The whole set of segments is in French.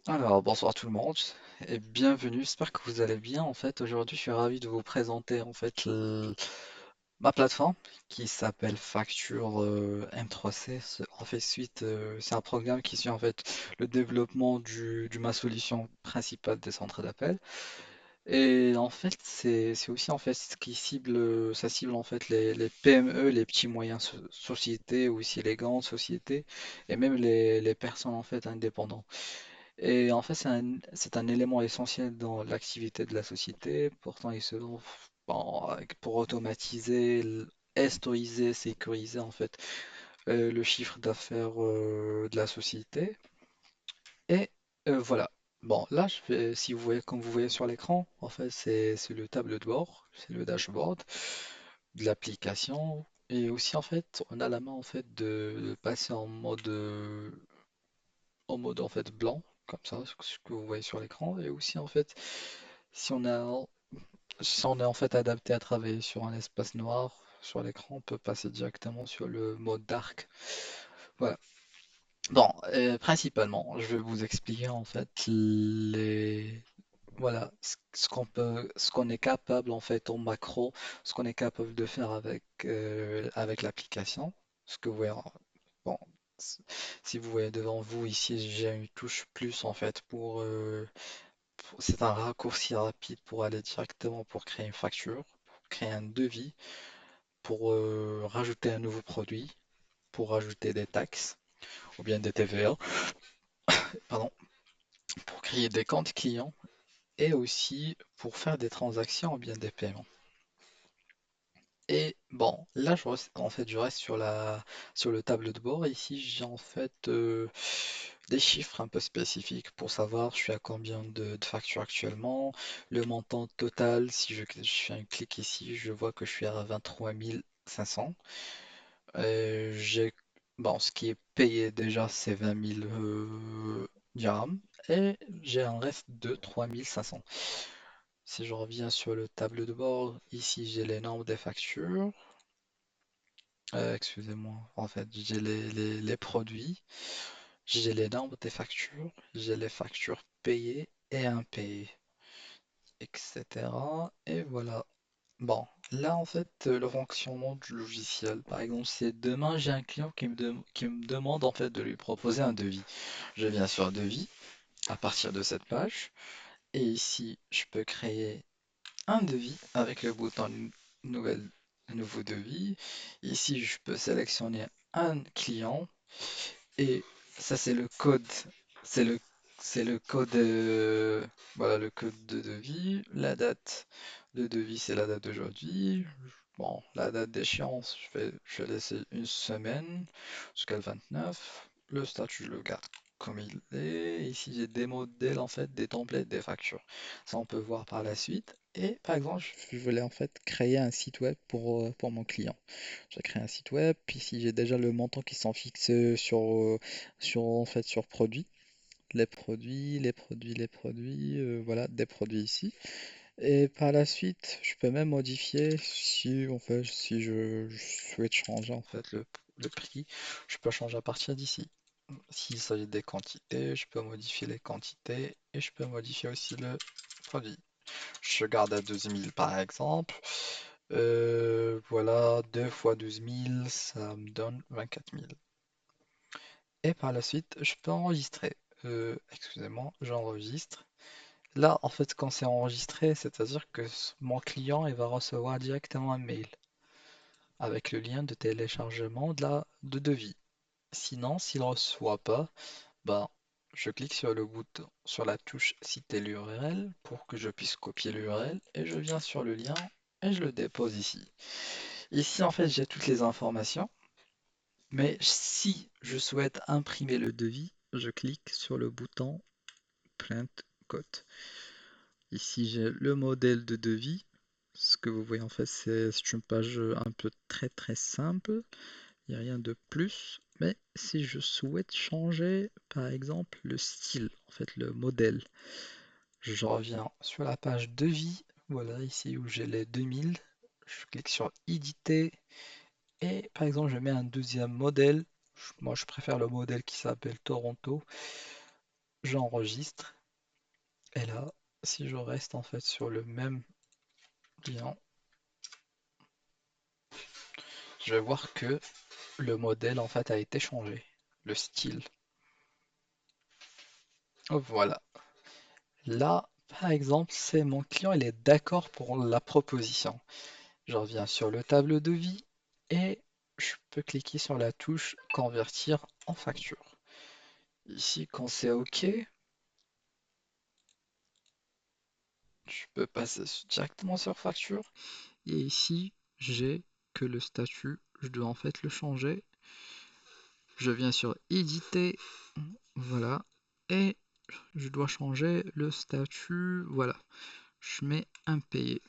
Alors, bonsoir tout le monde et bienvenue. J'espère que vous allez bien. En fait, aujourd'hui, je suis ravi de vous présenter ma plateforme qui s'appelle Facture M3C. En fait, c'est un programme qui suit en fait le développement du ma solution principale des centres d'appel. Et en fait, c'est aussi en fait ce qui cible, ça cible en fait les PME, les petits moyens sociétés, aussi les grandes sociétés et même les personnes en fait indépendantes. Et en fait, c'est un élément essentiel dans l'activité de la société. Pourtant, il se trouve pour automatiser, historiser, sécuriser en fait le chiffre d'affaires de la société. Et voilà. Bon, là, si vous voyez, comme vous voyez sur l'écran, en fait, c'est le tableau de bord, c'est le dashboard de l'application. Et aussi, en fait, on a la main en fait de passer en mode en fait blanc, comme ça, ce que vous voyez sur l'écran. Et aussi en fait, si on a, si on est en fait adapté à travailler sur un espace noir sur l'écran, on peut passer directement sur le mode dark. Voilà. Bon, principalement, je vais vous expliquer en fait voilà, ce qu'on est capable en fait en macro, ce qu'on est capable de faire avec l'application. Ce que vous voyez, bon, s- si vous voyez devant vous ici, j'ai une touche plus en fait c'est un raccourci rapide pour aller directement pour créer une facture, pour créer un devis, pour rajouter un nouveau produit, pour rajouter des taxes ou bien des TVA, pardon, pour créer des comptes clients et aussi pour faire des transactions ou bien des paiements. Et bon, là, je reste sur le tableau de bord. Ici, j'ai en fait des chiffres un peu spécifiques pour savoir je suis à combien de factures actuellement, le montant total. Si je fais un clic ici, je vois que je suis à 23 500. J'ai, bon, ce qui est payé déjà, c'est 20 000 dirhams et j'ai un reste de 3 500. Si je reviens sur le tableau de bord, ici j'ai les nombres des factures. Excusez-moi, en fait, j'ai les produits, j'ai les nombres des factures, j'ai les factures payées et impayées, etc. Et voilà. Bon, là, en fait, le fonctionnement du logiciel, par exemple, c'est demain, j'ai un client qui me demande en fait de lui proposer un devis. Je viens sur devis à partir de cette page, et ici, je peux créer un devis avec le bouton nouvelle, nouveau devis. Ici, je peux sélectionner un client et ça, c'est le code. C'est le, c'est le code, voilà, le code de devis. La date de devis, c'est la date d'aujourd'hui. Bon, la date d'échéance, je vais laisser une semaine jusqu'à le 29. Le statut, je le garde comme il est. Ici, j'ai des modèles, en fait, des templates, des factures. Ça, on peut voir par la suite. Et par exemple, je voulais en fait créer un site web pour mon client. J'ai créé un site web, puis si j'ai déjà le montant qui sont fixés en fait, sur produits, les produits, voilà, des produits ici. Et par la suite, je peux même modifier si, en fait, si je souhaite changer en fait le prix, je peux changer à partir d'ici. S'il s'agit des quantités, je peux modifier les quantités et je peux modifier aussi le produit. Je garde à 12 000 par exemple. Voilà, 2 fois 12 000, ça me donne 24 000. Et par la suite, je peux enregistrer. Excusez-moi, j'enregistre. Là, en fait, quand c'est enregistré, c'est-à-dire que mon client, il va recevoir directement un mail avec le lien de téléchargement de devis. Sinon, s'il ne reçoit pas, ben, je clique sur le bouton, sur la touche citer l'URL pour que je puisse copier l'URL et je viens sur le lien et je le dépose ici. Ici, en fait, j'ai toutes les informations, mais si je souhaite imprimer le devis, je clique sur le bouton Print Code. Ici, j'ai le modèle de devis. Ce que vous voyez, en fait, c'est une page un peu très très simple. Il n'y a rien de plus. Mais si je souhaite changer, par exemple, le style, en fait, le modèle, je reviens sur la page devis. Voilà, ici où j'ai les 2000. Je clique sur éditer. Et par exemple, je mets un deuxième modèle. Moi, je préfère le modèle qui s'appelle Toronto. j'enregistre. Et là, si je reste en fait sur le même client, je vais voir que le modèle en fait a été changé, le style. Voilà. Là, par exemple, c'est mon client, il est d'accord pour la proposition. Je reviens sur le tableau de vie et je peux cliquer sur la touche convertir en facture. Ici, quand c'est OK, je peux passer directement sur facture. Et ici, j'ai que le statut. Je dois en fait le changer. Je viens sur éditer. Voilà. Et je dois changer le statut. Voilà. Je mets impayé.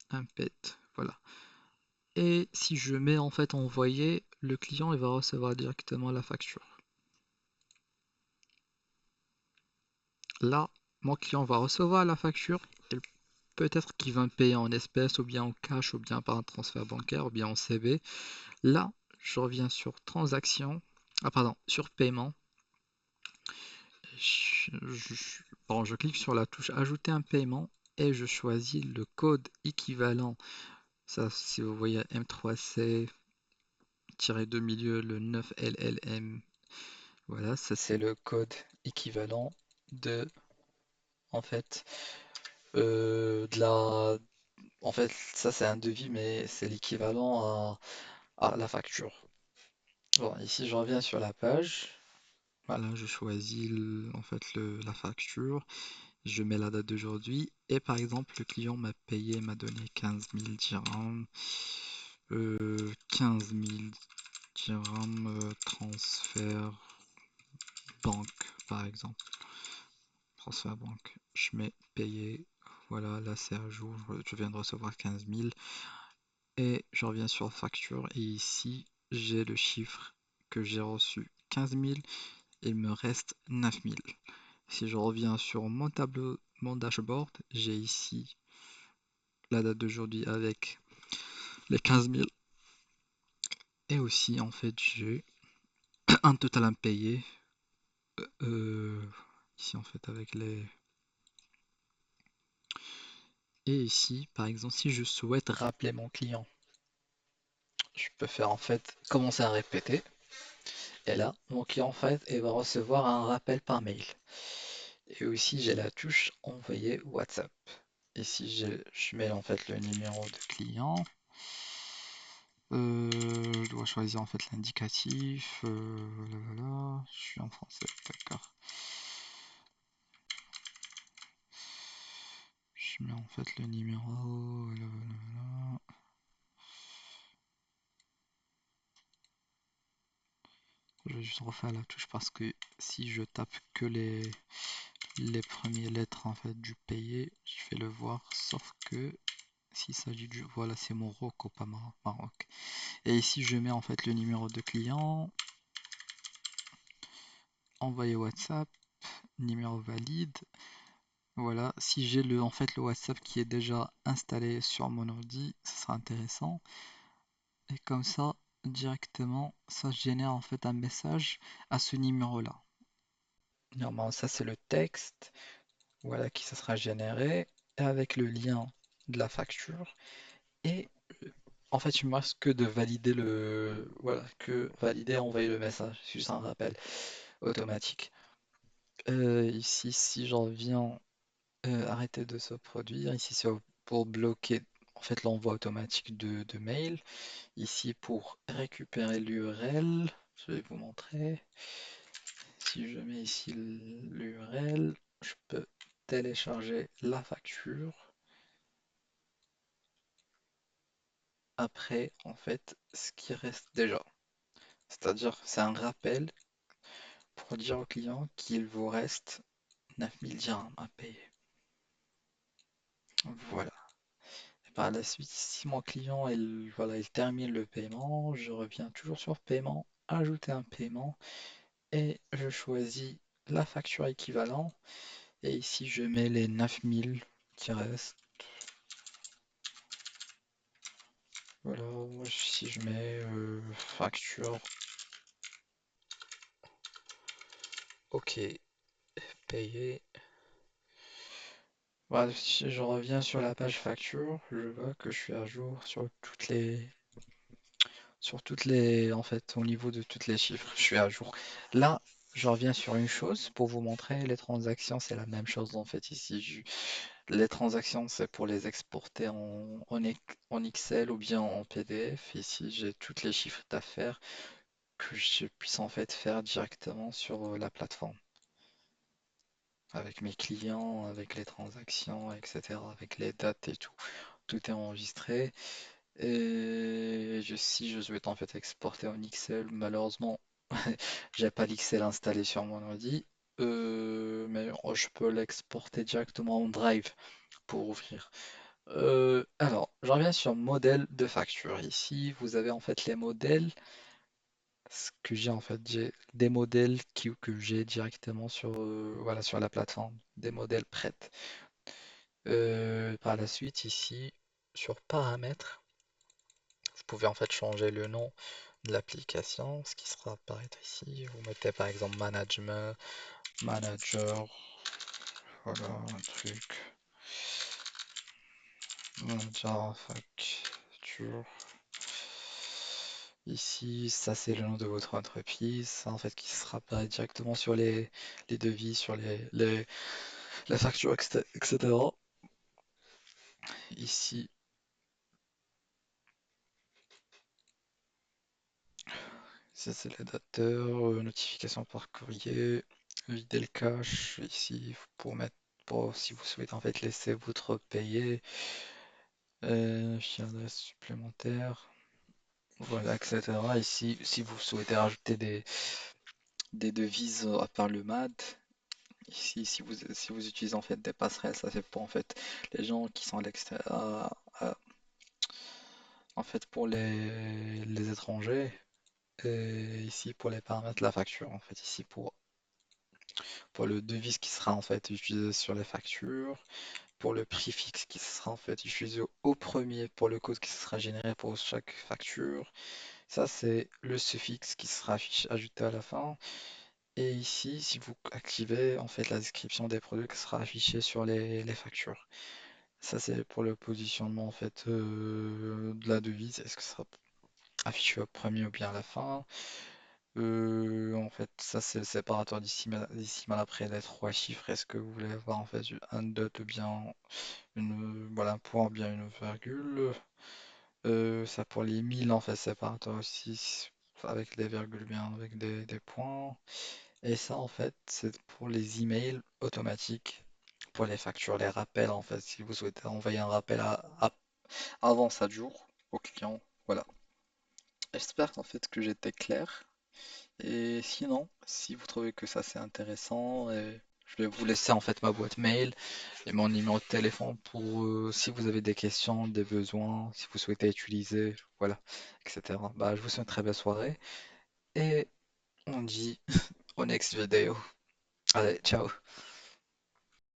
Imped. Voilà. Et si je mets en fait envoyer, le client il va recevoir directement la facture. Là, mon client va recevoir la facture. Et peut-être qu'il va me payer en espèces, ou bien en cash, ou bien par un transfert bancaire, ou bien en CB. Là, je reviens sur transaction. Ah pardon, sur paiement. Bon, je clique sur la touche ajouter un paiement et je choisis le code équivalent. Ça, si vous voyez M3C-2 milieu, le 9LLM. Voilà, ça c'est le code équivalent de, en fait, de la, en fait, ça c'est un devis, mais c'est l'équivalent à la facture. Bon, ici je reviens sur la page. Voilà, je choisis en fait la facture. Je mets la date d'aujourd'hui et par exemple le client m'a payé, m'a donné 15 000 dirhams, 15 000 dirhams transfert banque par exemple, transfert banque, je mets payer, voilà là c'est à jour, je viens de recevoir 15 000 et je reviens sur facture et ici j'ai le chiffre que j'ai reçu 15 000, il me reste 9 000. Si je reviens sur mon tableau, mon dashboard, j'ai ici la date d'aujourd'hui avec les 15 000 et aussi en fait j'ai un total impayé euh, ici en fait avec les et ici par exemple si je souhaite rappeler mon client, je peux faire en fait commencer à répéter et là mon client en fait il va recevoir un rappel par mail et aussi j'ai la touche envoyer WhatsApp. Ici je mets en fait le numéro de client. Je dois choisir en fait l'indicatif. Voilà. Je suis en français, d'accord. Je mets en fait le numéro. Voilà. Je vais juste refaire la touche parce que si je tape que les premières lettres en fait du payé, je vais le voir. Sauf que s'il s'agit du. Voilà, c'est Morocco, pas Maroc. Et ici, je mets en fait le numéro de client. Envoyer WhatsApp. Numéro valide. Voilà, si j'ai en fait le WhatsApp qui est déjà installé sur mon ordi, ce sera intéressant. Et comme ça, directement, ça génère en fait un message à ce numéro-là. Normalement, ça c'est le texte, voilà qui ça sera généré avec le lien de la facture. Et en fait, il me reste que de valider voilà, que valider et envoyer le message. C'est juste un rappel automatique. Ici, si j'en viens arrêter de se produire. Ici, c'est pour bloquer en fait l'envoi automatique de mail. Ici, pour récupérer l'URL, je vais vous montrer. Si je mets ici l'URL, je peux télécharger la facture. Après, en fait, ce qui reste déjà. C'est-à-dire, c'est un rappel pour dire au client qu'il vous reste 9000 dirhams à payer. Voilà. Par la suite, si mon client voilà, il termine le paiement, je reviens toujours sur paiement, ajouter un paiement et je choisis la facture équivalente. Et ici, je mets les 9000 qui restent. Voilà, si je mets facture, ok, payer. Voilà, si je reviens sur la page facture, je vois que je suis à jour sur toutes les, en fait, au niveau de toutes les chiffres, je suis à jour. Là, je reviens sur une chose pour vous montrer les transactions, c'est la même chose en fait ici. Les transactions, c'est pour les exporter en Excel ou bien en PDF. Ici, j'ai toutes les chiffres d'affaires que je puisse en fait faire directement sur la plateforme, avec mes clients, avec les transactions, etc., avec les dates et tout. Tout est enregistré. Et si je souhaite en fait exporter en Excel, malheureusement, j'ai pas l'Excel installé sur mon ordi, mais je peux l'exporter directement en Drive pour ouvrir. Alors, je reviens sur modèle de facture. Ici, vous avez en fait les modèles. Ce que j'ai en fait, j'ai des modèles que j'ai directement voilà, sur la plateforme, des modèles prêts. Par la suite, ici, sur paramètres, vous pouvez en fait changer le nom de l'application, ce qui sera apparaître ici. Vous mettez par exemple management, manager, voilà un truc, manager facture. Ici, ça c'est le nom de votre entreprise, ça, en fait qui sera apparaître directement sur les devis, sur les factures, etc. Ici, ça c'est les dateurs, notification par courrier, vider le cache, ici pour mettre pour si vous souhaitez en fait laisser votre payé, fichier adresse supplémentaire, voilà, etc. Ici, si vous souhaitez rajouter des devises à part le MAD, ici si vous utilisez en fait des passerelles, ça c'est pour en fait les gens qui sont à l'extérieur, en fait pour les étrangers. Et ici pour les paramètres de la facture, en fait ici pour le devise qui sera en fait utilisé sur les factures, pour le prix fixe qui sera en fait utilisé au premier, pour le code qui sera généré pour chaque facture. Ça c'est le suffixe qui sera ajouté à la fin. Et ici, si vous activez en fait la description des produits qui sera affichée sur les factures. Ça c'est pour le positionnement en fait de la devise. Est-ce que ça sera affiché au premier ou bien à la fin? En fait, ça c'est le séparateur décimal après les trois chiffres. Est-ce que vous voulez avoir en fait un dot ou bien voilà, un point ou bien une virgule? Ça pour les 1000 en fait, séparateur aussi avec des virgules bien avec des points. Et ça en fait, c'est pour les emails automatiques, pour les factures, les rappels en fait, si vous souhaitez envoyer un rappel avant 7 jours au client. Voilà. J'espère en fait que j'étais clair. Et sinon, si vous trouvez que ça c'est intéressant, je vais vous laisser en fait ma boîte mail et mon numéro de téléphone pour si vous avez des questions, des besoins, si vous souhaitez utiliser, voilà, etc. Bah, je vous souhaite une très belle soirée et on dit au next vidéo. Allez, ciao.